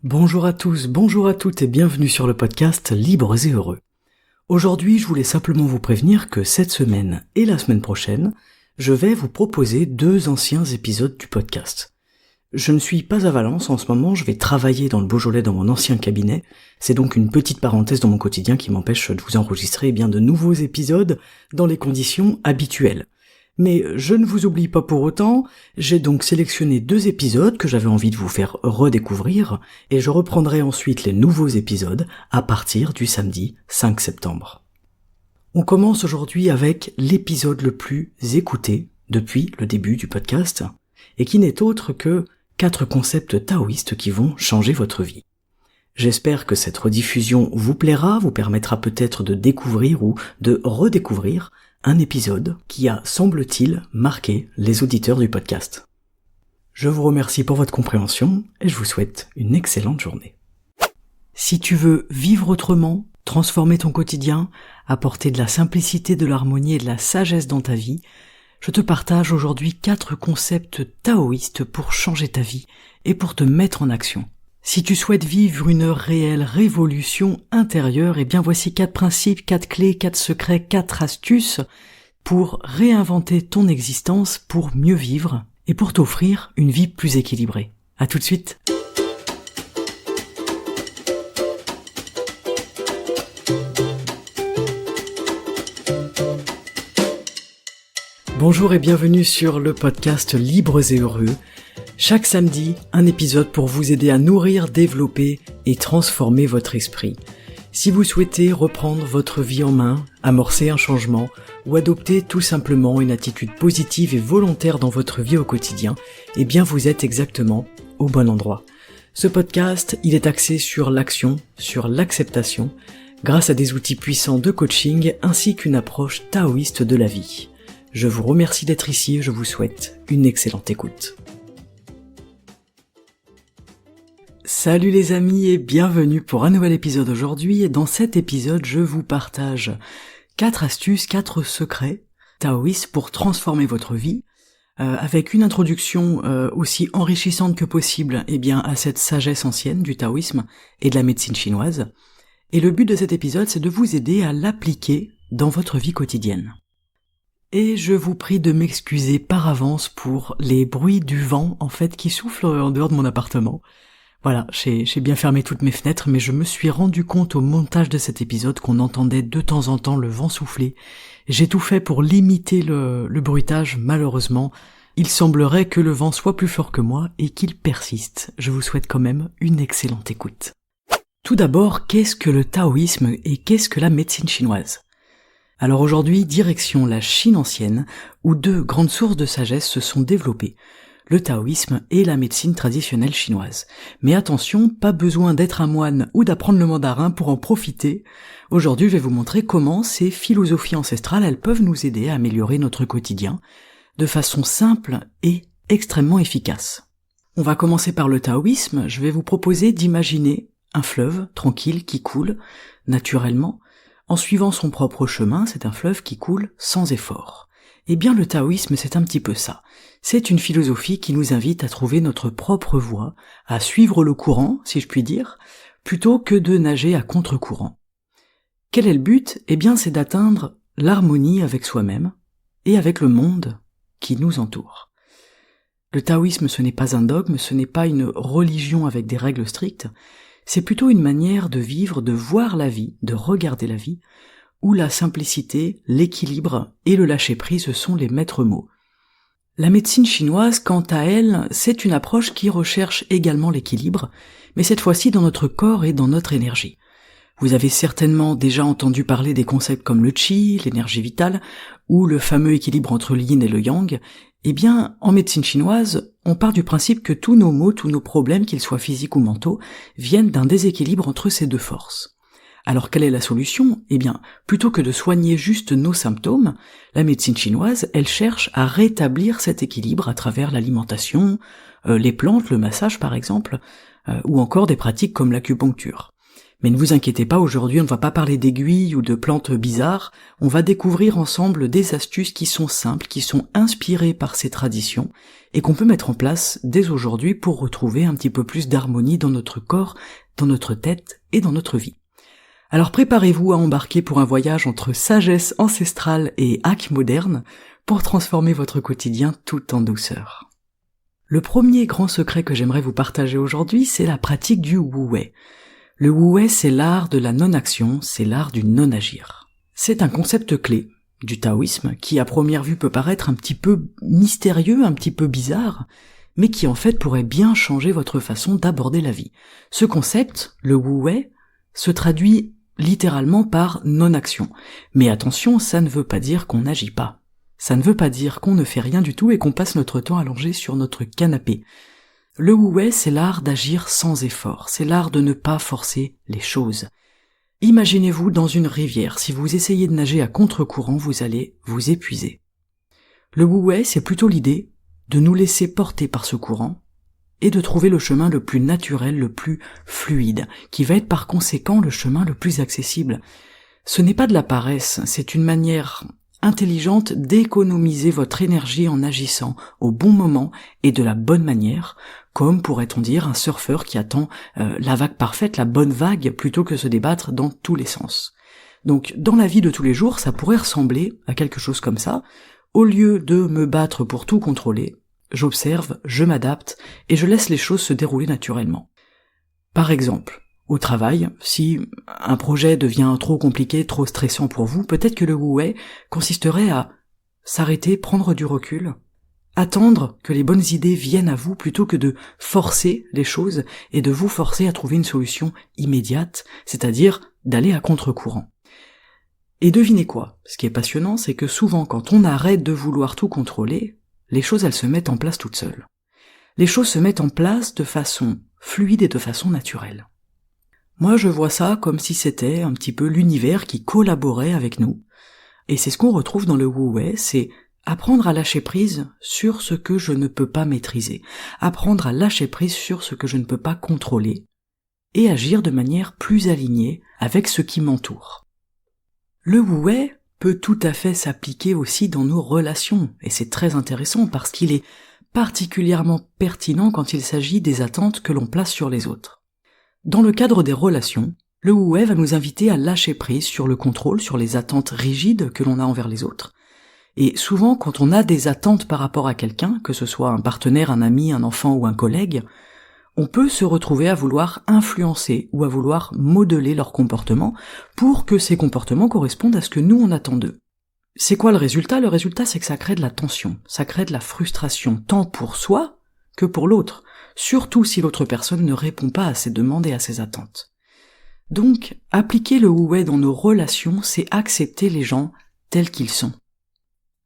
Bonjour à tous, bonjour à toutes et bienvenue sur le podcast Libres et Heureux. Aujourd'hui, je voulais simplement vous prévenir que cette semaine et la semaine prochaine, je vais vous proposer 2 anciens épisodes du podcast. Je ne suis pas à Valence en ce moment, je vais travailler dans le Beaujolais dans mon ancien cabinet. C'est donc une petite parenthèse dans mon quotidien qui m'empêche de vous enregistrer bien de nouveaux épisodes dans les conditions habituelles. Mais je ne vous oublie pas pour autant, j'ai donc sélectionné 2 épisodes que j'avais envie de vous faire redécouvrir, et je reprendrai ensuite les nouveaux épisodes à partir du samedi 5 septembre. On commence aujourd'hui avec l'épisode le plus écouté depuis le début du podcast, et qui n'est autre que 4 concepts taoïstes qui vont changer votre vie. J'espère que cette rediffusion vous plaira, vous permettra peut-être de découvrir ou de redécouvrir un épisode qui a, semble-t-il, marqué les auditeurs du podcast. Je vous remercie pour votre compréhension et je vous souhaite une excellente journée. Si tu veux vivre autrement, transformer ton quotidien, apporter de la simplicité, de l'harmonie et de la sagesse dans ta vie, je te partage aujourd'hui 4 concepts taoïstes pour changer ta vie et pour te mettre en action. Si tu souhaites vivre une réelle révolution intérieure, eh bien voici 4 principes, 4 clés, 4 secrets, 4 astuces pour réinventer ton existence, pour mieux vivre et pour t'offrir une vie plus équilibrée. À tout de suite. Bonjour et bienvenue sur le podcast Libres et Heureux. Chaque samedi, un épisode pour vous aider à nourrir, développer et transformer votre esprit. Si vous souhaitez reprendre votre vie en main, amorcer un changement ou adopter tout simplement une attitude positive et volontaire dans votre vie au quotidien, eh bien vous êtes exactement au bon endroit. Ce podcast, il est axé sur l'action, sur l'acceptation, grâce à des outils puissants de coaching ainsi qu'une approche taoïste de la vie. Je vous remercie d'être ici et je vous souhaite une excellente écoute. Salut les amis et bienvenue pour un nouvel épisode aujourd'hui. Et dans cet épisode, je vous partage 4 astuces, 4 secrets taoïstes pour transformer votre vie, avec une introduction aussi enrichissante que possible à cette sagesse ancienne du taoïsme et de la médecine chinoise. Et le but de cet épisode, c'est de vous aider à l'appliquer dans votre vie quotidienne. Et je vous prie de m'excuser par avance pour les bruits du vent qui soufflent en dehors de mon appartement. Voilà, j'ai bien fermé toutes mes fenêtres, mais je me suis rendu compte au montage de cet épisode qu'on entendait de temps en temps le vent souffler. J'ai tout fait pour limiter le bruitage, malheureusement. Il semblerait que le vent soit plus fort que moi et qu'il persiste. Je vous souhaite quand même une excellente écoute. Tout d'abord, qu'est-ce que le taoïsme et qu'est-ce que la médecine chinoise ? Alors aujourd'hui, direction la Chine ancienne, où 2 grandes sources de sagesse se sont développées. Le taoïsme et la médecine traditionnelle chinoise. Mais attention, pas besoin d'être un moine ou d'apprendre le mandarin pour en profiter. Aujourd'hui, je vais vous montrer comment ces philosophies ancestrales, elles peuvent nous aider à améliorer notre quotidien de façon simple et extrêmement efficace. On va commencer par le taoïsme. Je vais vous proposer d'imaginer un fleuve tranquille qui coule naturellement en suivant son propre chemin. C'est un fleuve qui coule sans effort. Eh bien, le taoïsme, c'est un petit peu ça. C'est une philosophie qui nous invite à trouver notre propre voie, à suivre le courant, si je puis dire, plutôt que de nager à contre-courant. Quel est le but ? Eh bien, c'est d'atteindre l'harmonie avec soi-même et avec le monde qui nous entoure. Le taoïsme, ce n'est pas un dogme, ce n'est pas une religion avec des règles strictes, c'est plutôt une manière de vivre, de voir la vie, de regarder la vie, où la simplicité, l'équilibre et le lâcher-prise sont les maîtres mots. La médecine chinoise, quant à elle, c'est une approche qui recherche également l'équilibre, mais cette fois-ci dans notre corps et dans notre énergie. Vous avez certainement déjà entendu parler des concepts comme le qi, l'énergie vitale, ou le fameux équilibre entre le yin et le yang. Eh bien, en médecine chinoise, on part du principe que tous nos maux, tous nos problèmes, qu'ils soient physiques ou mentaux, viennent d'un déséquilibre entre ces 2 forces. Alors quelle est la solution ? Eh bien, plutôt que de soigner juste nos symptômes, la médecine chinoise, elle cherche à rétablir cet équilibre à travers l'alimentation, les plantes, le massage par exemple, ou encore des pratiques comme l'acupuncture. Mais ne vous inquiétez pas, aujourd'hui on ne va pas parler d'aiguilles ou de plantes bizarres, on va découvrir ensemble des astuces qui sont simples, qui sont inspirées par ces traditions, et qu'on peut mettre en place dès aujourd'hui pour retrouver un petit peu plus d'harmonie dans notre corps, dans notre tête et dans notre vie. Alors préparez-vous à embarquer pour un voyage entre sagesse ancestrale et hacks modernes pour transformer votre quotidien tout en douceur. Le premier grand secret que j'aimerais vous partager aujourd'hui, c'est la pratique du Wu-Wei. Le Wu-Wei, c'est l'art de la non-action, c'est l'art du non-agir. C'est un concept clé du taoïsme qui à première vue peut paraître un petit peu mystérieux, un petit peu bizarre, mais qui en fait pourrait bien changer votre façon d'aborder la vie. Ce concept, le Wu-Wei, se traduit littéralement par non-action. Mais attention, ça ne veut pas dire qu'on n'agit pas. Ça ne veut pas dire qu'on ne fait rien du tout et qu'on passe notre temps allongé sur notre canapé. Le Wu-Wei, c'est l'art d'agir sans effort, c'est l'art de ne pas forcer les choses. Imaginez-vous dans une rivière, si vous essayez de nager à contre-courant, vous allez vous épuiser. Le Wu-Wei, c'est plutôt l'idée de nous laisser porter par ce courant et de trouver le chemin le plus naturel, le plus fluide, qui va être par conséquent le chemin le plus accessible. Ce n'est pas de la paresse, c'est une manière intelligente d'économiser votre énergie en agissant au bon moment et de la bonne manière, comme pourrait-on dire un surfeur qui attend la vague parfaite, la bonne vague, plutôt que se débattre dans tous les sens. Donc dans la vie de tous les jours, ça pourrait ressembler à quelque chose comme ça. Au lieu de me battre pour tout contrôler, j'observe, je m'adapte et je laisse les choses se dérouler naturellement. Par exemple, au travail, si un projet devient trop compliqué, trop stressant pour vous, peut-être que le Wu-Wei consisterait à s'arrêter, prendre du recul, attendre que les bonnes idées viennent à vous plutôt que de forcer les choses et de vous forcer à trouver une solution immédiate, c'est-à-dire d'aller à contre-courant. Et devinez quoi? Ce qui est passionnant, c'est que souvent quand on arrête de vouloir tout contrôler, les choses elles se mettent en place toutes seules. Les choses se mettent en place de façon fluide et de façon naturelle. Moi je vois ça comme si c'était un petit peu l'univers qui collaborait avec nous, et c'est ce qu'on retrouve dans le Wu-Wei, c'est apprendre à lâcher prise sur ce que je ne peux pas maîtriser, apprendre à lâcher prise sur ce que je ne peux pas contrôler, et agir de manière plus alignée avec ce qui m'entoure. Le Wu-Wei peut tout à fait s'appliquer aussi dans nos relations, et c'est très intéressant parce qu'il est particulièrement pertinent quand il s'agit des attentes que l'on place sur les autres. Dans le cadre des relations, le Wu-Wei va nous inviter à lâcher prise sur le contrôle, sur les attentes rigides que l'on a envers les autres. Et souvent, quand on a des attentes par rapport à quelqu'un, que ce soit un partenaire, un ami, un enfant ou un collègue, on peut se retrouver à vouloir influencer ou à vouloir modeler leur comportement pour que ces comportements correspondent à ce que nous on attend d'eux. C'est quoi le résultat? Le résultat, c'est que ça crée de la tension, ça crée de la frustration, tant pour soi que pour l'autre, surtout si l'autre personne ne répond pas à ses demandes et à ses attentes. Donc, appliquer le Wu-Wei dans nos relations, c'est accepter les gens tels qu'ils sont.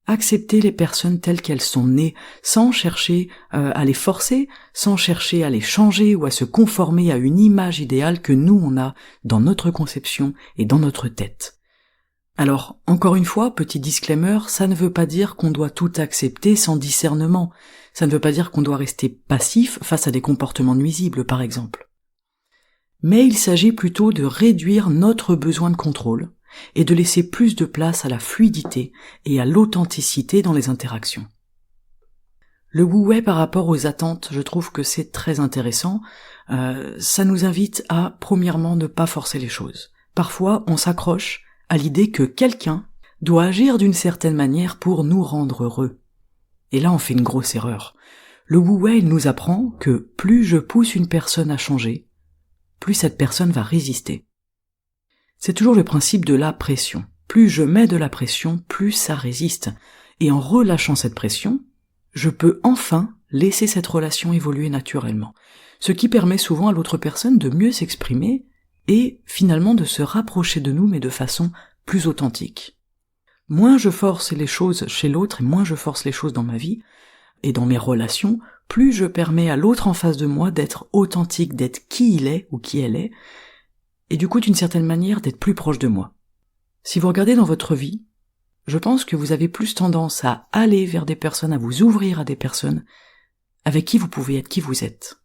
Accepter les personnes telles qu'elles sont nées, sans chercher à les forcer, sans chercher à les changer ou à se conformer à une image idéale que nous on a dans notre conception et dans notre tête. Alors, encore une fois, petit disclaimer, ça ne veut pas dire qu'on doit tout accepter sans discernement, ça ne veut pas dire qu'on doit rester passif face à des comportements nuisibles par exemple. Mais il s'agit plutôt de réduire notre besoin de contrôle, et de laisser plus de place à la fluidité et à l'authenticité dans les interactions. Le Wu-Wei par rapport aux attentes, je trouve que c'est très intéressant. Ça nous invite à, premièrement, ne pas forcer les choses. Parfois, on s'accroche à l'idée que quelqu'un doit agir d'une certaine manière pour nous rendre heureux. Et là, on fait une grosse erreur. Le Wu-Wei nous apprend que plus je pousse une personne à changer, plus cette personne va résister. C'est toujours le principe de la pression. Plus je mets de la pression, plus ça résiste. Et en relâchant cette pression, je peux enfin laisser cette relation évoluer naturellement. Ce qui permet souvent à l'autre personne de mieux s'exprimer et finalement de se rapprocher de nous mais de façon plus authentique. Moins je force les choses chez l'autre et moins je force les choses dans ma vie et dans mes relations, plus je permets à l'autre en face de moi d'être authentique, d'être qui il est ou qui elle est, et du coup d'une certaine manière d'être plus proche de moi. Si vous regardez dans votre vie, je pense que vous avez plus tendance à aller vers des personnes, à vous ouvrir à des personnes avec qui vous pouvez être qui vous êtes.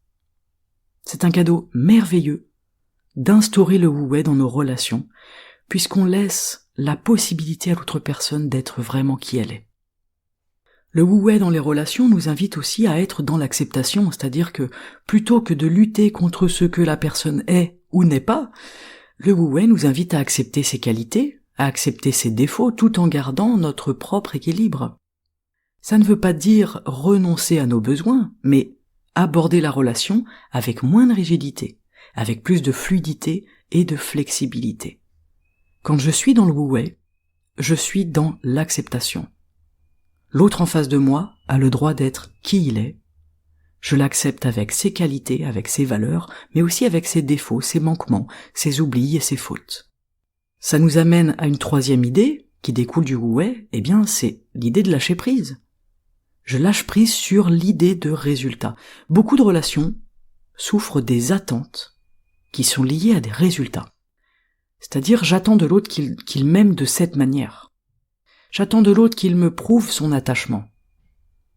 C'est un cadeau merveilleux d'instaurer le wu-wei dans nos relations, puisqu'on laisse la possibilité à l'autre personne d'être vraiment qui elle est. Le wu-wei dans les relations nous invite aussi à être dans l'acceptation, c'est-à-dire que plutôt que de lutter contre ce que la personne est ou n'est pas, le wu-wei nous invite à accepter ses qualités, à accepter ses défauts, tout en gardant notre propre équilibre. Ça ne veut pas dire renoncer à nos besoins, mais aborder la relation avec moins de rigidité, avec plus de fluidité et de flexibilité. Quand je suis dans le wu-wei, je suis dans l'acceptation. L'autre en face de moi a le droit d'être qui il est. Je l'accepte avec ses qualités, avec ses valeurs, mais aussi avec ses défauts, ses manquements, ses oublis et ses fautes. Ça nous amène à une troisième idée qui découle du wu-wei, eh bien c'est l'idée de lâcher prise. Je lâche prise sur l'idée de résultat. Beaucoup de relations souffrent des attentes qui sont liées à des résultats. C'est-à-dire, j'attends de l'autre qu'il m'aime de cette manière. J'attends de l'autre qu'il me prouve son attachement.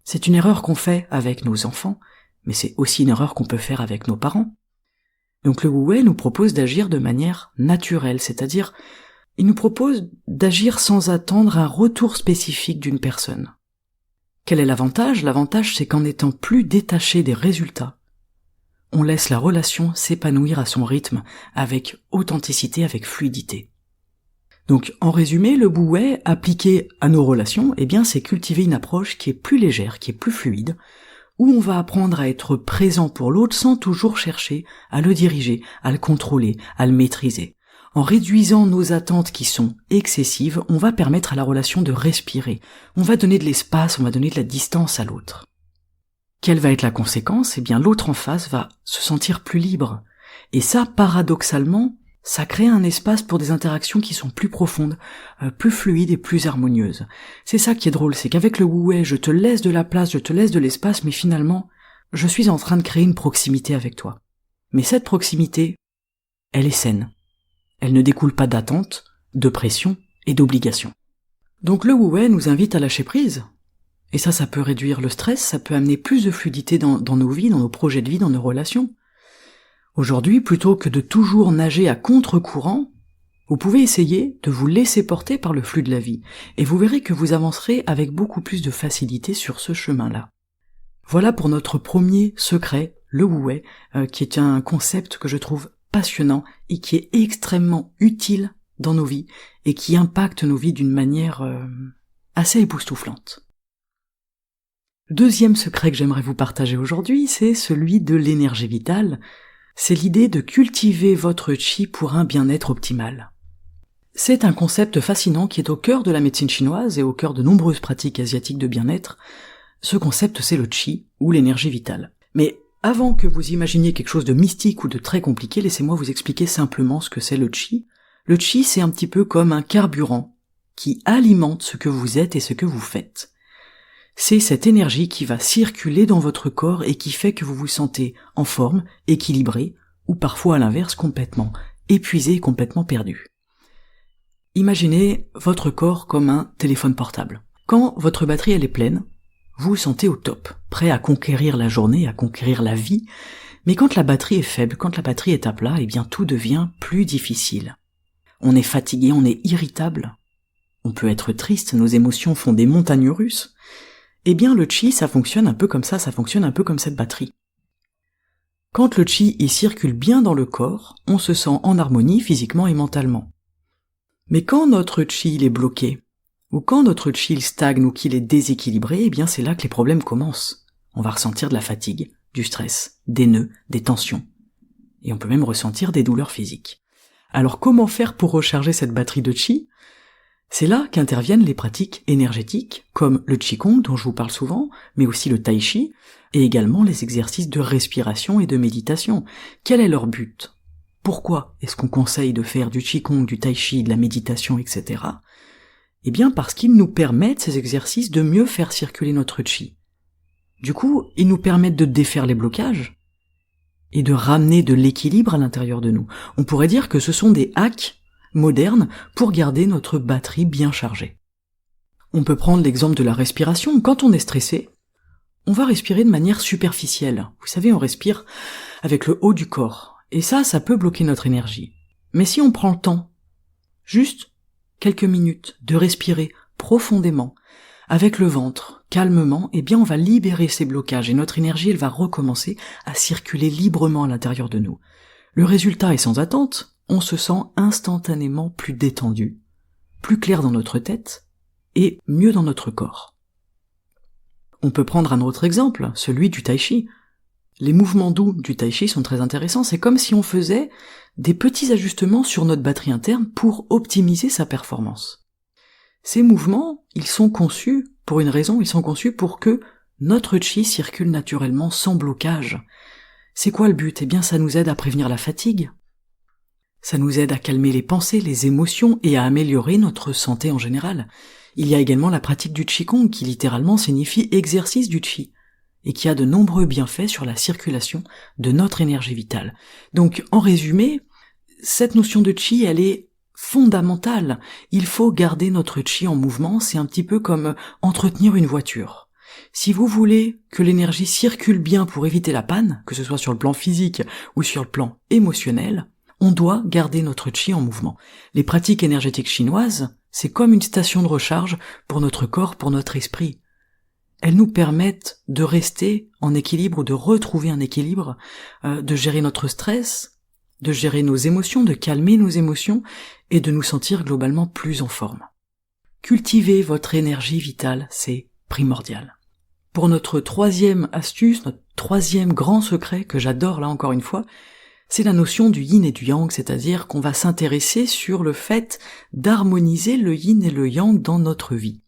C'est une erreur qu'on fait avec nos enfants, mais c'est aussi une erreur qu'on peut faire avec nos parents. Donc le wu-wei nous propose d'agir de manière naturelle, c'est-à-dire, il nous propose d'agir sans attendre un retour spécifique d'une personne. Quel est l'avantage ? L'avantage, c'est qu'en étant plus détaché des résultats, on laisse la relation s'épanouir à son rythme, avec authenticité, avec fluidité. Donc, en résumé, le wu-wei appliqué à nos relations, eh bien, c'est cultiver une approche qui est plus légère, qui est plus fluide, où on va apprendre à être présent pour l'autre sans toujours chercher à le diriger, à le contrôler, à le maîtriser. En réduisant nos attentes qui sont excessives, on va permettre à la relation de respirer. On va donner de l'espace, on va donner de la distance à l'autre. Quelle va être la conséquence ? Eh bien, l'autre en face va se sentir plus libre. Et ça, paradoxalement, ça crée un espace pour des interactions qui sont plus profondes, plus fluides et plus harmonieuses. C'est ça qui est drôle, c'est qu'avec le wu-wei, je te laisse de la place, je te laisse de l'espace, mais finalement, je suis en train de créer une proximité avec toi. Mais cette proximité, elle est saine. Elle ne découle pas d'attente, de pression et d'obligation. Donc le wu-wei nous invite à lâcher prise. Et ça peut réduire le stress, ça peut amener plus de fluidité dans nos vies, dans nos projets de vie, dans nos relations. Aujourd'hui, plutôt que de toujours nager à contre-courant, vous pouvez essayer de vous laisser porter par le flux de la vie, et vous verrez que vous avancerez avec beaucoup plus de facilité sur ce chemin-là. Voilà pour notre premier secret, le wu-wei, qui est un concept que je trouve passionnant et qui est extrêmement utile dans nos vies, et qui impacte nos vies d'une manière assez époustouflante. Deuxième secret que j'aimerais vous partager aujourd'hui, c'est celui de l'énergie vitale. C'est l'idée de cultiver votre chi pour un bien-être optimal. C'est un concept fascinant qui est au cœur de la médecine chinoise et au cœur de nombreuses pratiques asiatiques de bien-être. Ce concept, c'est le chi, ou l'énergie vitale. Mais avant que vous imaginiez quelque chose de mystique ou de très compliqué, laissez-moi vous expliquer simplement ce que c'est le chi. Le chi, c'est un petit peu comme un carburant qui alimente ce que vous êtes et ce que vous faites. C'est cette énergie qui va circuler dans votre corps et qui fait que vous vous sentez en forme, équilibré, ou parfois à l'inverse complètement épuisé et complètement perdu. Imaginez votre corps comme un téléphone portable. Quand votre batterie elle est pleine, vous vous sentez au top, prêt à conquérir la journée, à conquérir la vie, mais quand la batterie est faible, quand la batterie est à plat, eh bien tout devient plus difficile. On est fatigué, on est irritable, on peut être triste, nos émotions font des montagnes russes. Eh bien le chi, ça fonctionne un peu comme ça fonctionne un peu comme cette batterie. Quand le chi y circule bien dans le corps, on se sent en harmonie physiquement et mentalement. Mais quand notre chi il est bloqué, ou quand notre chi il stagne ou qu'il est déséquilibré, eh bien c'est là que les problèmes commencent. On va ressentir de la fatigue, du stress, des nœuds, des tensions. Et on peut même ressentir des douleurs physiques. Alors comment faire pour recharger cette batterie de chi ? C'est là qu'interviennent les pratiques énergétiques, comme le Qigong dont je vous parle souvent, mais aussi le Tai Chi, et également les exercices de respiration et de méditation. Quel est leur but ? Pourquoi est-ce qu'on conseille de faire du Qigong, du Tai Chi, de la méditation, etc. Eh bien parce qu'ils nous permettent, ces exercices, de mieux faire circuler notre Qi. Du coup, ils nous permettent de défaire les blocages, et de ramener de l'équilibre à l'intérieur de nous. On pourrait dire que ce sont des hacks moderne pour garder notre batterie bien chargée. On peut prendre l'exemple de la respiration. Quand on est stressé, on va respirer de manière superficielle. Vous savez, on respire avec le haut du corps. Et ça peut bloquer notre énergie. Mais si on prend le temps, juste quelques minutes, de respirer profondément, avec le ventre, calmement, eh bien on va libérer ces blocages et notre énergie, elle va recommencer à circuler librement à l'intérieur de nous. Le résultat est sans attente, on se sent instantanément plus détendu, plus clair dans notre tête et mieux dans notre corps. On peut prendre un autre exemple, celui du tai chi. Les mouvements doux du tai chi sont très intéressants, c'est comme si on faisait des petits ajustements sur notre batterie interne pour optimiser sa performance. Ces mouvements, ils sont conçus pour une raison, ils sont conçus pour que notre chi circule naturellement sans blocage. C'est quoi le but ? Eh bien, ça nous aide à prévenir la fatigue, ça nous aide à calmer les pensées, les émotions et à améliorer notre santé en général. Il y a également la pratique du Qigong qui littéralement signifie exercice du Qi et qui a de nombreux bienfaits sur la circulation de notre énergie vitale. Donc, en résumé, cette notion de Qi, elle est fondamentale. Il faut garder notre Qi en mouvement, c'est un petit peu comme entretenir une voiture. Si vous voulez que l'énergie circule bien pour éviter la panne, que ce soit sur le plan physique ou sur le plan émotionnel, on doit garder notre Qi en mouvement. Les pratiques énergétiques chinoises, c'est comme une station de recharge pour notre corps, pour notre esprit. Elles nous permettent de rester en équilibre ou de retrouver un équilibre, de gérer notre stress, de gérer nos émotions, de calmer nos émotions et de nous sentir globalement plus en forme. Cultiver votre énergie vitale, c'est primordial. Pour notre troisième astuce, notre troisième grand secret que j'adore là encore une fois, c'est la notion du yin et du yang, c'est-à-dire qu'on va s'intéresser sur le fait d'harmoniser le yin et le yang dans notre vie.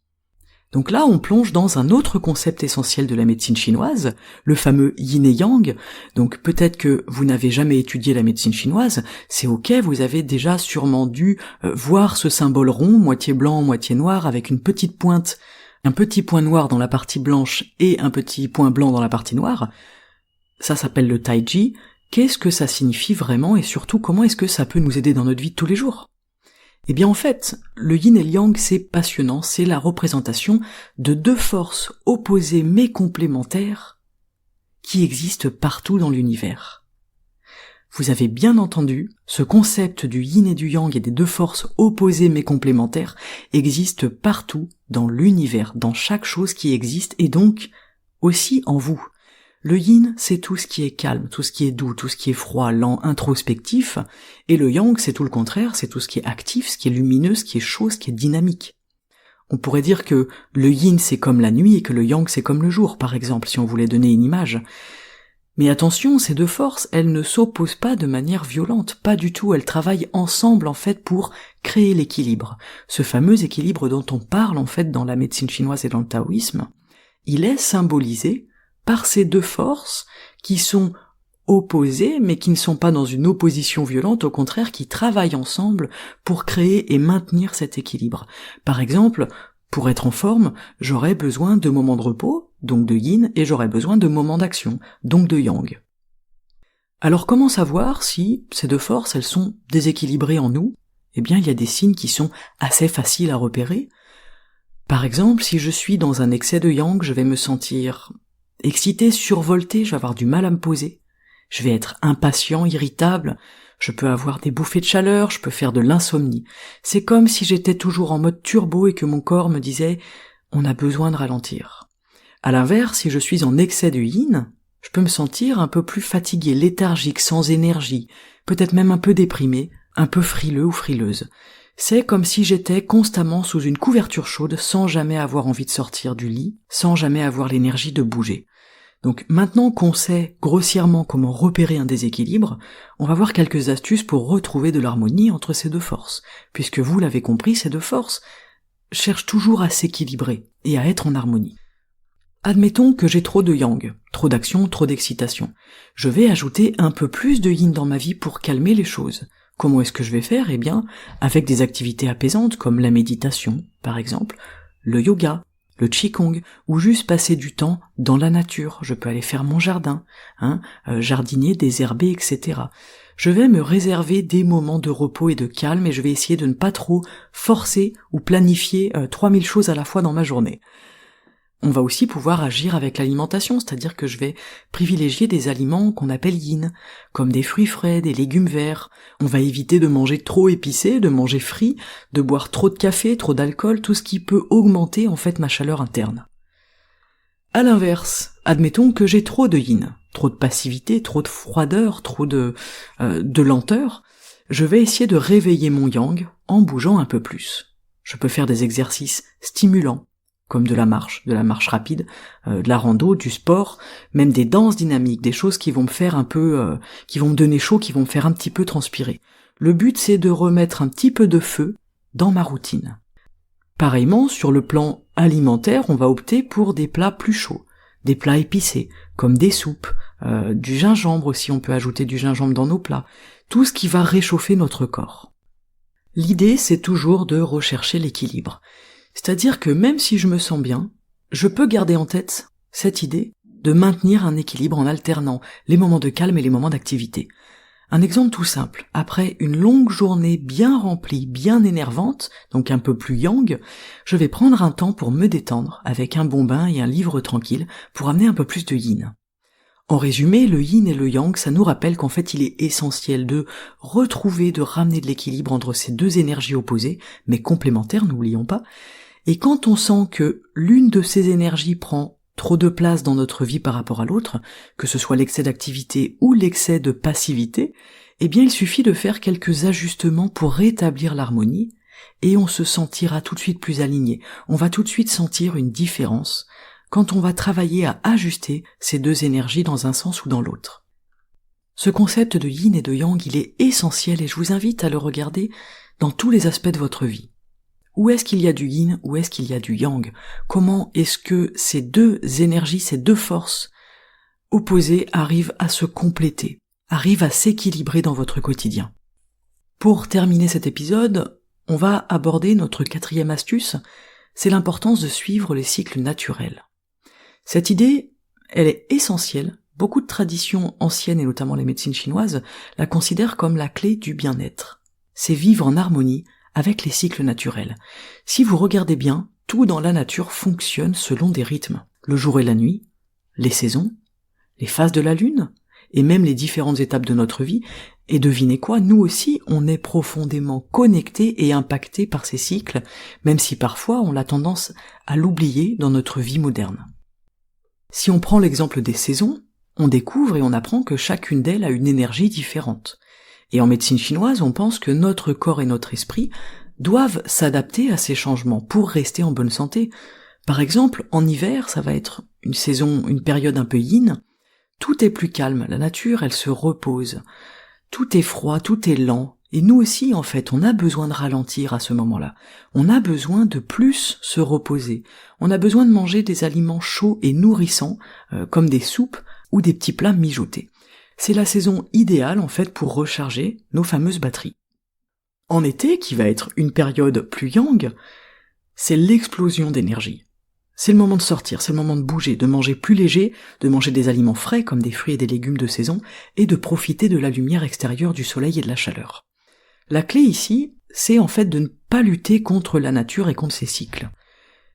Donc là, on plonge dans un autre concept essentiel de la médecine chinoise, le fameux yin et yang. Donc peut-être que vous n'avez jamais étudié la médecine chinoise, c'est ok, vous avez déjà sûrement dû voir ce symbole rond, moitié blanc, moitié noir, avec une petite pointe, un petit point noir dans la partie blanche et un petit point blanc dans la partie noire. Ça s'appelle le Taiji. Qu'est-ce que ça signifie vraiment et surtout comment est-ce que ça peut nous aider dans notre vie de tous les jours ? Eh bien en fait, le yin et le yang c'est passionnant, c'est la représentation de deux forces opposées mais complémentaires qui existent partout dans l'univers. Vous avez bien entendu, ce concept du yin et du yang et des deux forces opposées mais complémentaires existe partout dans l'univers, dans chaque chose qui existe et donc aussi en vous. Le yin, c'est tout ce qui est calme, tout ce qui est doux, tout ce qui est froid, lent, introspectif, et le yang, c'est tout le contraire, c'est tout ce qui est actif, ce qui est lumineux, ce qui est chaud, ce qui est dynamique. On pourrait dire que le yin, c'est comme la nuit, et que le yang, c'est comme le jour, par exemple, si on voulait donner une image. Mais attention, ces deux forces, elles ne s'opposent pas de manière violente, pas du tout, elles travaillent ensemble, en fait, pour créer l'équilibre. Ce fameux équilibre dont on parle, en fait, dans la médecine chinoise et dans le taoïsme, il est symbolisé par ces deux forces qui sont opposées, mais qui ne sont pas dans une opposition violente, au contraire, qui travaillent ensemble pour créer et maintenir cet équilibre. Par exemple, pour être en forme, j'aurais besoin de moments de repos, donc de yin, et j'aurais besoin de moments d'action, donc de yang. Alors comment savoir si ces deux forces, elles sont déséquilibrées en nous ? Eh bien, il y a des signes qui sont assez faciles à repérer. Par exemple, si je suis dans un excès de yang, je vais me sentir excité, survolté, je vais avoir du mal à me poser, je vais être impatient, irritable, je peux avoir des bouffées de chaleur, je peux faire de l'insomnie. C'est comme si j'étais toujours en mode turbo et que mon corps me disait « on a besoin de ralentir ». À l'inverse, si je suis en excès de yin, je peux me sentir un peu plus fatigué, léthargique, sans énergie, peut-être même un peu déprimé, un peu frileux ou frileuse. C'est comme si j'étais constamment sous une couverture chaude sans jamais avoir envie de sortir du lit, sans jamais avoir l'énergie de bouger. Donc maintenant qu'on sait grossièrement comment repérer un déséquilibre, on va voir quelques astuces pour retrouver de l'harmonie entre ces deux forces, puisque vous l'avez compris, ces deux forces cherchent toujours à s'équilibrer et à être en harmonie. Admettons que j'ai trop de yang, trop d'action, trop d'excitation. Je vais ajouter un peu plus de yin dans ma vie pour calmer les choses. Comment est-ce que je vais faire ? Eh bien, avec des activités apaisantes comme la méditation, par exemple, le yoga, le qigong, ou juste passer du temps dans la nature. Je peux aller faire mon jardin, jardiner, désherber, etc. Je vais me réserver des moments de repos et de calme et je vais essayer de ne pas trop forcer ou planifier 3000 choses à la fois dans ma journée. On va aussi pouvoir agir avec l'alimentation, c'est-à-dire que je vais privilégier des aliments qu'on appelle yin, comme des fruits frais, des légumes verts. On va éviter de manger trop épicé, de manger frit, de boire trop de café, trop d'alcool, tout ce qui peut augmenter en fait ma chaleur interne. À l'inverse, admettons que j'ai trop de yin, trop de passivité, trop de froideur, trop de lenteur, je vais essayer de réveiller mon yang en bougeant un peu plus. Je peux faire des exercices stimulants, comme de la marche rapide, de la rando, du sport, même des danses dynamiques, des choses qui vont me faire un peu, qui vont me donner chaud, qui vont me faire un petit peu transpirer. Le but, c'est de remettre un petit peu de feu dans ma routine. Pareillement, sur le plan alimentaire, on va opter pour des plats plus chauds, des plats épicés, comme des soupes, du gingembre aussi, on peut ajouter du gingembre dans nos plats, tout ce qui va réchauffer notre corps. L'idée, c'est toujours de rechercher l'équilibre. C'est-à-dire que même si je me sens bien, je peux garder en tête cette idée de maintenir un équilibre en alternant les moments de calme et les moments d'activité. Un exemple tout simple, après une longue journée bien remplie, bien énervante, donc un peu plus yang, je vais prendre un temps pour me détendre avec un bon bain et un livre tranquille pour amener un peu plus de yin. En résumé, le yin et le yang, ça nous rappelle qu'en fait il est essentiel de retrouver, de ramener de l'équilibre entre ces deux énergies opposées, mais complémentaires, n'oublions pas. Et quand on sent que l'une de ces énergies prend trop de place dans notre vie par rapport à l'autre, que ce soit l'excès d'activité ou l'excès de passivité, eh bien il suffit de faire quelques ajustements pour rétablir l'harmonie, et on se sentira tout de suite plus aligné. On va tout de suite sentir une différence quand on va travailler à ajuster ces deux énergies dans un sens ou dans l'autre. Ce concept de yin et de yang, il est essentiel et je vous invite à le regarder dans tous les aspects de votre vie. Où est-ce qu'il y a du yin, où est-ce qu'il y a du yang? Comment est-ce que ces deux énergies, ces deux forces opposées arrivent à se compléter, arrivent à s'équilibrer dans votre quotidien? Pour terminer cet épisode, on va aborder notre 4e astuce, c'est l'importance de suivre les cycles naturels. Cette idée, elle est essentielle. Beaucoup de traditions anciennes, et notamment les médecines chinoises, la considèrent comme la clé du bien-être. C'est vivre en harmonie avec les cycles naturels. Si vous regardez bien, tout dans la nature fonctionne selon des rythmes. Le jour et la nuit, les saisons, les phases de la lune, et même les différentes étapes de notre vie. Et devinez quoi, nous aussi, on est profondément connectés et impactés par ces cycles, même si parfois on a tendance à l'oublier dans notre vie moderne. Si on prend l'exemple des saisons, on découvre et on apprend que chacune d'elles a une énergie différente. Et en médecine chinoise, on pense que notre corps et notre esprit doivent s'adapter à ces changements pour rester en bonne santé. Par exemple, en hiver, ça va être une période un peu yin. Tout est plus calme, la nature, elle se repose. Tout est froid, tout est lent. Et nous aussi, en fait, on a besoin de ralentir à ce moment-là. On a besoin de plus se reposer. On a besoin de manger des aliments chauds et nourrissants, comme des soupes ou des petits plats mijotés. C'est la saison idéale, en fait, pour recharger nos fameuses batteries. En été, qui va être une période plus yang, c'est l'explosion d'énergie. C'est le moment de sortir, c'est le moment de bouger, de manger plus léger, de manger des aliments frais comme des fruits et des légumes de saison, et de profiter de la lumière extérieure du soleil et de la chaleur. La clé ici, c'est en fait de ne pas lutter contre la nature et contre ses cycles.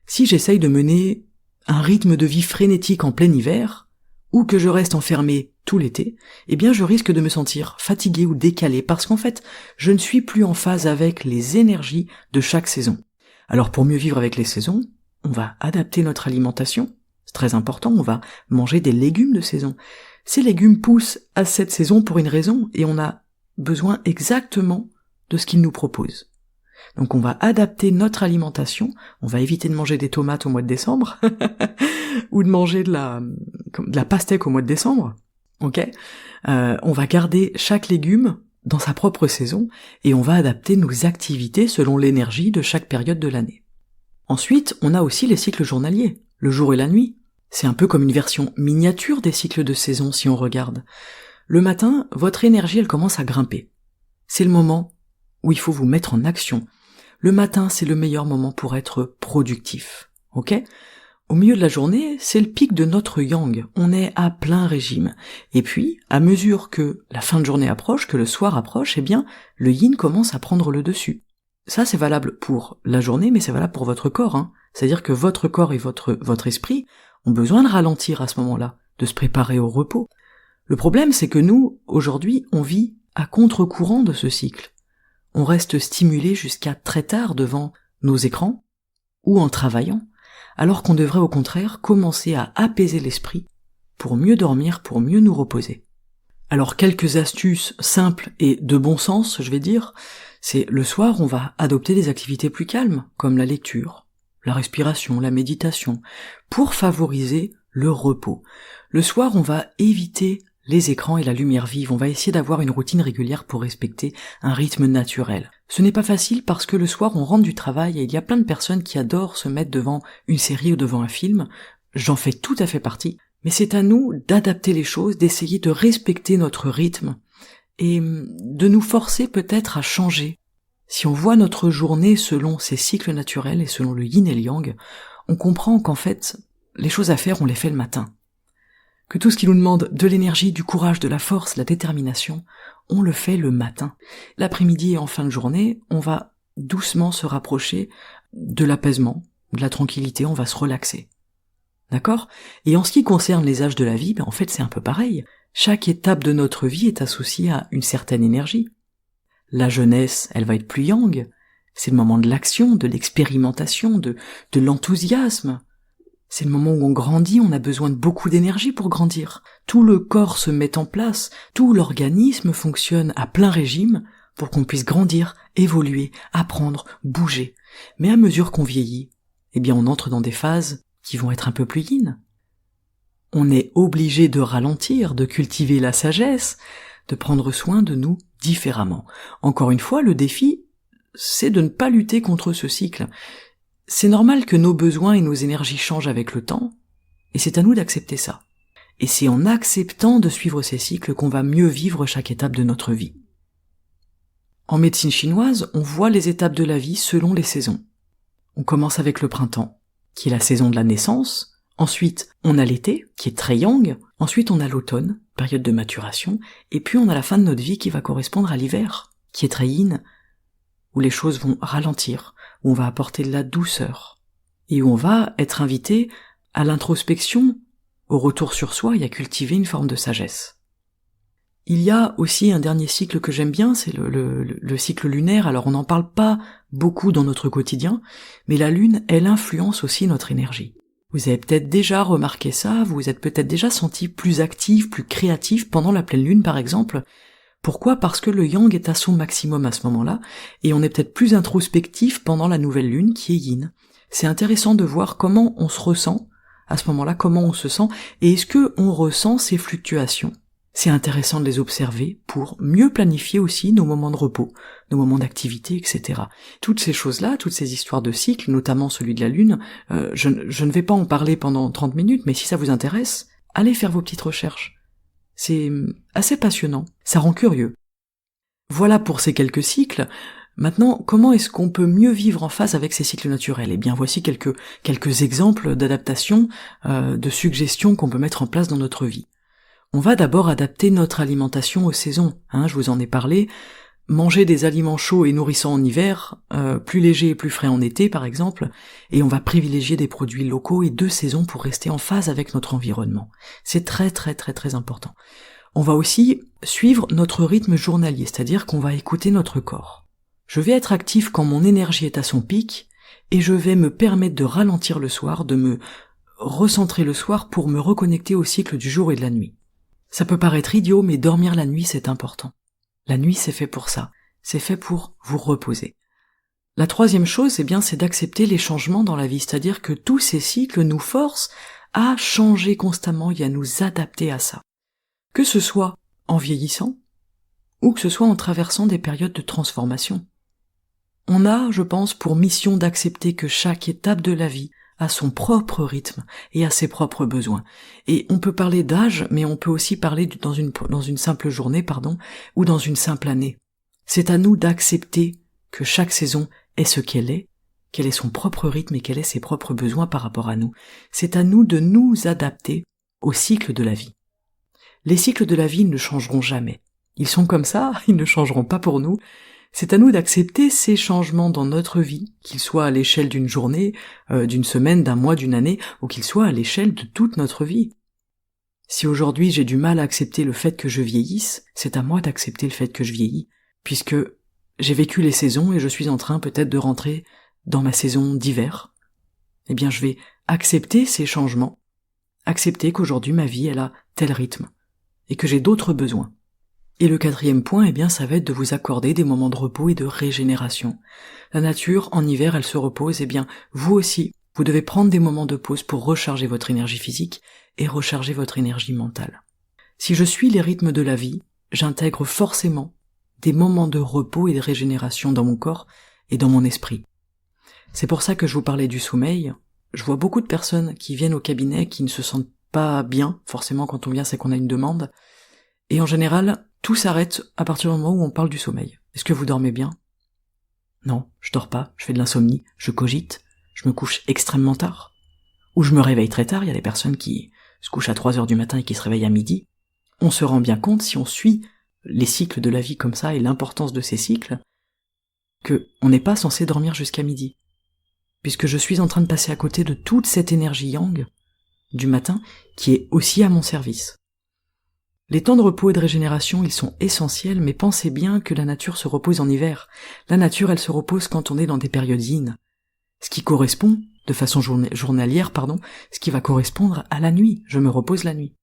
Si j'essaye de mener un rythme de vie frénétique en plein hiver, ou que je reste enfermé tout l'été, eh bien je risque de me sentir fatigué ou décalé, parce qu'en fait, je ne suis plus en phase avec les énergies de chaque saison. Alors pour mieux vivre avec les saisons, on va adapter notre alimentation, c'est très important, on va manger des légumes de saison. Ces légumes poussent à cette saison pour une raison, et on a besoin exactement de ce qu'ils nous proposent. Donc on va adapter notre alimentation, on va éviter de manger des tomates au mois de décembre, ou de manger de la pastèque au mois de décembre, ok. On va garder chaque légume dans sa propre saison, et on va adapter nos activités selon l'énergie de chaque période de l'année. Ensuite, on a aussi les cycles journaliers, le jour et la nuit. C'est un peu comme une version miniature des cycles de saison si on regarde. Le matin, votre énergie, elle commence à grimper. C'est le moment où il faut vous mettre en action. Le matin, c'est le meilleur moment pour être productif, ok ? Au milieu de la journée, c'est le pic de notre yang, on est à plein régime. Et puis, à mesure que la fin de journée approche, que le soir approche, eh bien, le yin commence à prendre le dessus. Ça, c'est valable pour la journée, mais c'est valable pour votre corps, hein. C'est-à-dire que votre corps et votre esprit ont besoin de ralentir à ce moment-là, de se préparer au repos. Le problème, c'est que nous, aujourd'hui, on vit à contre-courant de ce cycle. On reste stimulé jusqu'à très tard devant nos écrans ou en travaillant, alors qu'on devrait au contraire commencer à apaiser l'esprit pour mieux dormir, pour mieux nous reposer. Alors quelques astuces simples et de bon sens, je vais dire, c'est le soir on va adopter des activités plus calmes, comme la lecture, la respiration, la méditation, pour favoriser le repos. Le soir on va éviter les écrans et la lumière vive, on va essayer d'avoir une routine régulière pour respecter un rythme naturel. Ce n'est pas facile parce que le soir on rentre du travail et il y a plein de personnes qui adorent se mettre devant une série ou devant un film, j'en fais tout à fait partie, mais c'est à nous d'adapter les choses, d'essayer de respecter notre rythme et de nous forcer peut-être à changer. Si on voit notre journée selon ses cycles naturels et selon le yin et le yang, on comprend qu'en fait, les choses à faire on les fait le matin. Que tout ce qui nous demande de l'énergie, du courage, de la force, la détermination, on le fait le matin. L'après-midi et en fin de journée, on va doucement se rapprocher de l'apaisement, de la tranquillité, on va se relaxer. D'accord ? Et en ce qui concerne les âges de la vie, en fait c'est un peu pareil. Chaque étape de notre vie est associée à une certaine énergie. La jeunesse, elle va être plus yang, c'est le moment de l'action, de l'expérimentation, de l'enthousiasme. C'est le moment où on grandit, on a besoin de beaucoup d'énergie pour grandir. Tout le corps se met en place, tout l'organisme fonctionne à plein régime pour qu'on puisse grandir, évoluer, apprendre, bouger. Mais à mesure qu'on vieillit, on entre dans des phases qui vont être un peu plus yin. On est obligé de ralentir, de cultiver la sagesse, de prendre soin de nous différemment. Encore une fois, le défi, c'est de ne pas lutter contre ce cycle. C'est normal que nos besoins et nos énergies changent avec le temps, et c'est à nous d'accepter ça. Et c'est en acceptant de suivre ces cycles qu'on va mieux vivre chaque étape de notre vie. En médecine chinoise, on voit les étapes de la vie selon les saisons. On commence avec le printemps, qui est la saison de la naissance, ensuite on a l'été, qui est très yang, ensuite on a l'automne, période de maturation, et puis on a la fin de notre vie qui va correspondre à l'hiver, qui est très yin, où les choses vont ralentir, où on va apporter de la douceur, et où on va être invité à l'introspection, au retour sur soi et à cultiver une forme de sagesse. Il y a aussi un dernier cycle que j'aime bien, c'est le cycle lunaire. Alors on n'en parle pas beaucoup dans notre quotidien, mais la lune, elle influence aussi notre énergie. Vous avez peut-être déjà remarqué ça, vous vous êtes peut-être déjà senti plus actif, plus créatif pendant la pleine lune par exemple. Pourquoi ? Parce que le yang est à son maximum à ce moment-là, et on est peut-être plus introspectif pendant la nouvelle lune qui est yin. C'est intéressant de voir comment on se ressent à ce moment-là, comment on se sent, et est-ce que on ressent ces fluctuations ? C'est intéressant de les observer pour mieux planifier aussi nos moments de repos, nos moments d'activité, etc. Toutes ces choses-là, toutes ces histoires de cycles, notamment celui de la lune, je ne vais pas en parler pendant 30 minutes, mais si ça vous intéresse, allez faire vos petites recherches. C'est assez passionnant, ça rend curieux. Voilà pour ces quelques cycles. Maintenant, comment est-ce qu'on peut mieux vivre en phase avec ces cycles naturels ? Eh bien, voici quelques exemples d'adaptation, de suggestions qu'on peut mettre en place dans notre vie. On va d'abord adapter notre alimentation aux saisons, je vous en ai parlé. Manger des aliments chauds et nourrissants en hiver, plus légers et plus frais en été par exemple, et on va privilégier des produits locaux et de saison pour rester en phase avec notre environnement. C'est très très très très important. On va aussi suivre notre rythme journalier, c'est-à-dire qu'on va écouter notre corps. Je vais être actif quand mon énergie est à son pic, et je vais me permettre de ralentir le soir, de me recentrer le soir pour me reconnecter au cycle du jour et de la nuit. Ça peut paraître idiot, mais dormir la nuit c'est important. La nuit c'est fait pour ça, c'est fait pour vous reposer. La troisième chose, c'est d'accepter les changements dans la vie, c'est-à-dire que tous ces cycles nous forcent à changer constamment et à nous adapter à ça. Que ce soit en vieillissant, ou que ce soit en traversant des périodes de transformation. On a, je pense, pour mission d'accepter que chaque étape de la vie a son propre rythme et a ses propres besoins. Et on peut parler d'âge, mais on peut aussi parler dans une simple journée, ou dans une simple année. C'est à nous d'accepter que chaque saison est ce qu'elle est son propre rythme et quels sont ses propres besoins par rapport à nous. C'est à nous de nous adapter au cycle de la vie. Les cycles de la vie ne changeront jamais. Ils sont comme ça, ils ne changeront pas pour nous. C'est à nous d'accepter ces changements dans notre vie, qu'ils soient à l'échelle d'une journée, d'une semaine, d'un mois, d'une année, ou qu'ils soient à l'échelle de toute notre vie. Si aujourd'hui j'ai du mal à accepter le fait que je vieillisse, c'est à moi d'accepter le fait que je vieillis, puisque j'ai vécu les saisons et je suis en train peut-être de rentrer dans ma saison d'hiver. Eh bien je vais accepter ces changements, accepter qu'aujourd'hui ma vie elle a tel rythme, et que j'ai d'autres besoins. Et le 4e point, eh bien, ça va être de vous accorder des moments de repos et de régénération. La nature, en hiver, elle se repose, eh bien, vous aussi, vous devez prendre des moments de pause pour recharger votre énergie physique et recharger votre énergie mentale. Si je suis les rythmes de la vie, j'intègre forcément des moments de repos et de régénération dans mon corps et dans mon esprit. C'est pour ça que je vous parlais du sommeil. Je vois beaucoup de personnes qui viennent au cabinet qui ne se sentent pas bien, forcément quand on vient c'est qu'on a une demande, et en général, tout s'arrête à partir du moment où on parle du sommeil. Est-ce que vous dormez bien? Non, je dors pas, je fais de l'insomnie, je cogite, je me couche extrêmement tard. Ou je me réveille très tard, il y a des personnes qui se couchent à 3h du matin et qui se réveillent à midi. On se rend bien compte, si on suit les cycles de la vie comme ça et l'importance de ces cycles, que on n'est pas censé dormir jusqu'à midi. Puisque je suis en train de passer à côté de toute cette énergie yang du matin qui est aussi à mon service. Les temps de repos et de régénération, ils sont essentiels, mais pensez bien que la nature se repose en hiver. La nature, elle se repose quand on est dans des périodes yin. Ce qui correspond, de façon journalière, ce qui va correspondre à la nuit. Je me repose la nuit.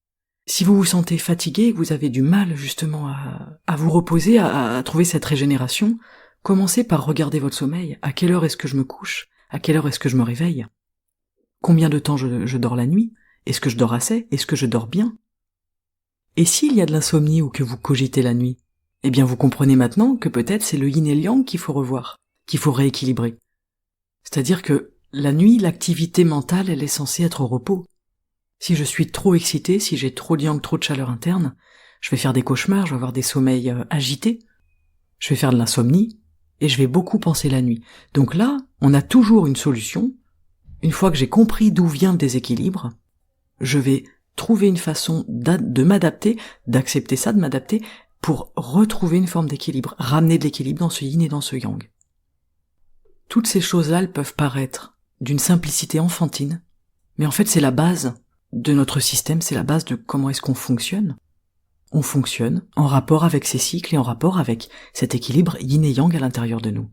Si vous vous sentez fatigué, que vous avez du mal justement à vous reposer, à trouver cette régénération, commencez par regarder votre sommeil. À quelle heure est-ce que je me couche? À quelle heure est-ce que je me réveille? Combien de temps je dors la nuit? Est-ce que je dors assez? Est-ce que je dors bien? Et s'il y a de l'insomnie ou que vous cogitez la nuit, eh bien vous comprenez maintenant que peut-être c'est le yin et le yang qu'il faut revoir, qu'il faut rééquilibrer. C'est-à-dire que la nuit, l'activité mentale, elle est censée être au repos. Si je suis trop excité, si j'ai trop de yang, trop de chaleur interne, je vais faire des cauchemars, je vais avoir des sommeils agités, je vais faire de l'insomnie, et je vais beaucoup penser la nuit. Donc là, on a toujours une solution. Une fois que j'ai compris d'où vient le déséquilibre, je vais trouver une façon de m'adapter, d'accepter ça, de m'adapter, pour retrouver une forme d'équilibre, ramener de l'équilibre dans ce yin et dans ce yang. Toutes ces choses-là, elles peuvent paraître d'une simplicité enfantine, mais en fait c'est la base de notre système, c'est la base de comment est-ce qu'on fonctionne. On fonctionne en rapport avec ces cycles et en rapport avec cet équilibre yin et yang à l'intérieur de nous.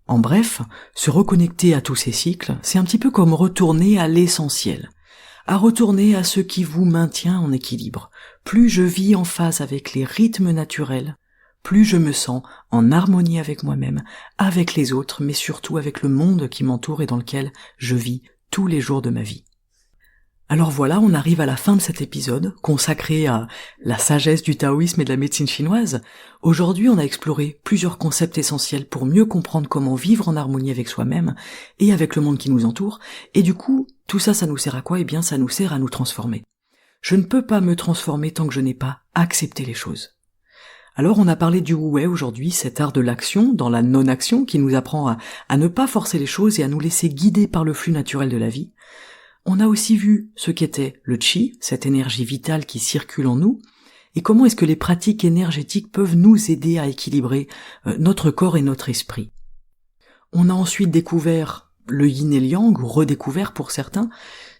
En bref, se reconnecter à tous ces cycles, c'est un petit peu comme retourner à l'essentiel, à retourner à ce qui vous maintient en équilibre. Plus je vis en phase avec les rythmes naturels, plus je me sens en harmonie avec moi-même, avec les autres, mais surtout avec le monde qui m'entoure et dans lequel je vis tous les jours de ma vie. Alors voilà, on arrive à la fin de cet épisode, consacré à la sagesse du taoïsme et de la médecine chinoise. Aujourd'hui, on a exploré plusieurs concepts essentiels pour mieux comprendre comment vivre en harmonie avec soi-même et avec le monde qui nous entoure, et du coup, tout ça, ça nous sert à quoi? Eh bien, ça nous sert à nous transformer. Je ne peux pas me transformer tant que je n'ai pas accepté les choses. Alors on a parlé du Wu Wei aujourd'hui, cet art de l'action, dans la non-action, qui nous apprend à ne pas forcer les choses et à nous laisser guider par le flux naturel de la vie. On a aussi vu ce qu'était le Qi, cette énergie vitale qui circule en nous, et comment est-ce que les pratiques énergétiques peuvent nous aider à équilibrer notre corps et notre esprit. On a ensuite découvert le yin et le yang, ou redécouvert pour certains,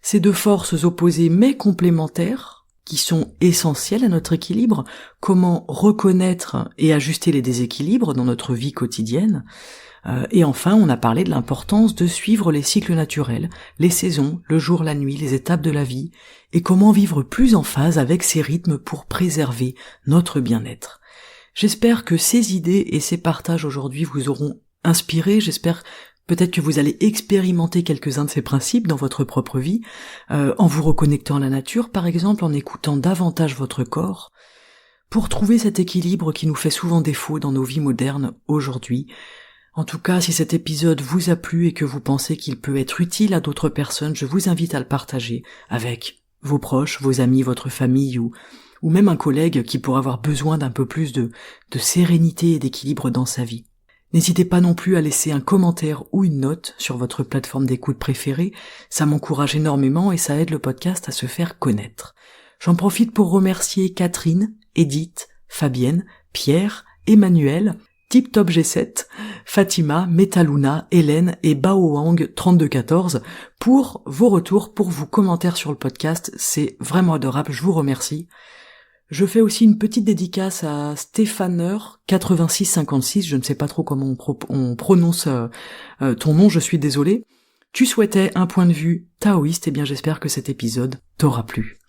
ces deux forces opposées mais complémentaires, qui sont essentielles à notre équilibre, comment reconnaître et ajuster les déséquilibres dans notre vie quotidienne. Et enfin, on a parlé de l'importance de suivre les cycles naturels, les saisons, le jour, la nuit, les étapes de la vie, et comment vivre plus en phase avec ces rythmes pour préserver notre bien-être. J'espère que ces idées et ces partages aujourd'hui vous auront inspiré, j'espère peut-être que vous allez expérimenter quelques-uns de ces principes dans votre propre vie, en vous reconnectant à la nature, par exemple, en écoutant davantage votre corps, pour trouver cet équilibre qui nous fait souvent défaut dans nos vies modernes aujourd'hui. En tout cas, si cet épisode vous a plu et que vous pensez qu'il peut être utile à d'autres personnes, je vous invite à le partager avec vos proches, vos amis, votre famille ou même un collègue qui pourra avoir besoin d'un peu plus de sérénité et d'équilibre dans sa vie. N'hésitez pas non plus à laisser un commentaire ou une note sur votre plateforme d'écoute préférée, ça m'encourage énormément et ça aide le podcast à se faire connaître. J'en profite pour remercier Catherine, Edith, Fabienne, Pierre, Emmanuel, Tip Top G7, Fatima, Metaluna, Hélène et Baoang3214 pour vos retours, pour vos commentaires sur le podcast. C'est vraiment adorable, je vous remercie. Je fais aussi une petite dédicace à Stéphaneur8656, je ne sais pas trop comment on prononce ton nom, je suis désolé. Tu souhaitais un point de vue taoïste, et bien j'espère que cet épisode t'aura plu.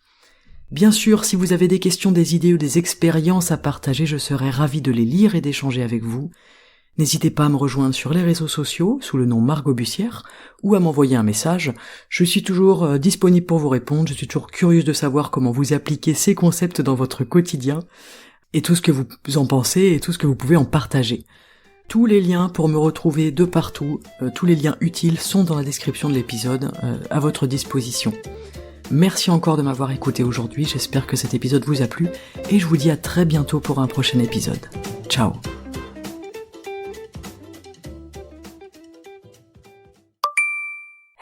Bien sûr, si vous avez des questions, des idées ou des expériences à partager, je serai ravi de les lire et d'échanger avec vous. N'hésitez pas à me rejoindre sur les réseaux sociaux, sous le nom Margot Bussière, ou à m'envoyer un message. Je suis toujours disponible pour vous répondre, je suis toujours curieuse de savoir comment vous appliquez ces concepts dans votre quotidien, et tout ce que vous en pensez, et tout ce que vous pouvez en partager. Tous les liens pour me retrouver de partout, tous les liens utiles sont dans la description de l'épisode, à votre disposition. Merci encore de m'avoir écouté aujourd'hui, j'espère que cet épisode vous a plu, et je vous dis à très bientôt pour un prochain épisode. Ciao.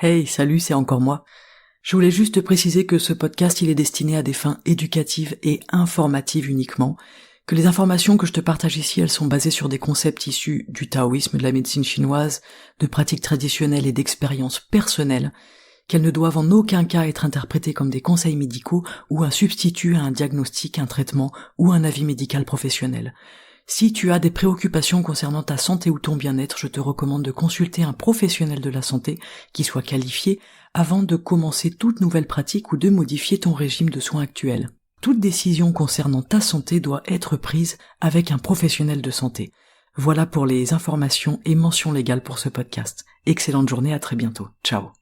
Hey, salut, c'est encore moi. Je voulais juste préciser que ce podcast il est destiné à des fins éducatives et informatives uniquement, que les informations que je te partage ici, elles sont basées sur des concepts issus du taoïsme, de la médecine chinoise, de pratiques traditionnelles et d'expériences personnelles, qu'elles ne doivent en aucun cas être interprétées comme des conseils médicaux ou un substitut à un diagnostic, un traitement ou un avis médical professionnel. Si tu as des préoccupations concernant ta santé ou ton bien-être, je te recommande de consulter un professionnel de la santé qui soit qualifié avant de commencer toute nouvelle pratique ou de modifier ton régime de soins actuel. Toute décision concernant ta santé doit être prise avec un professionnel de santé. Voilà pour les informations et mentions légales pour ce podcast. Excellente journée, à très bientôt. Ciao.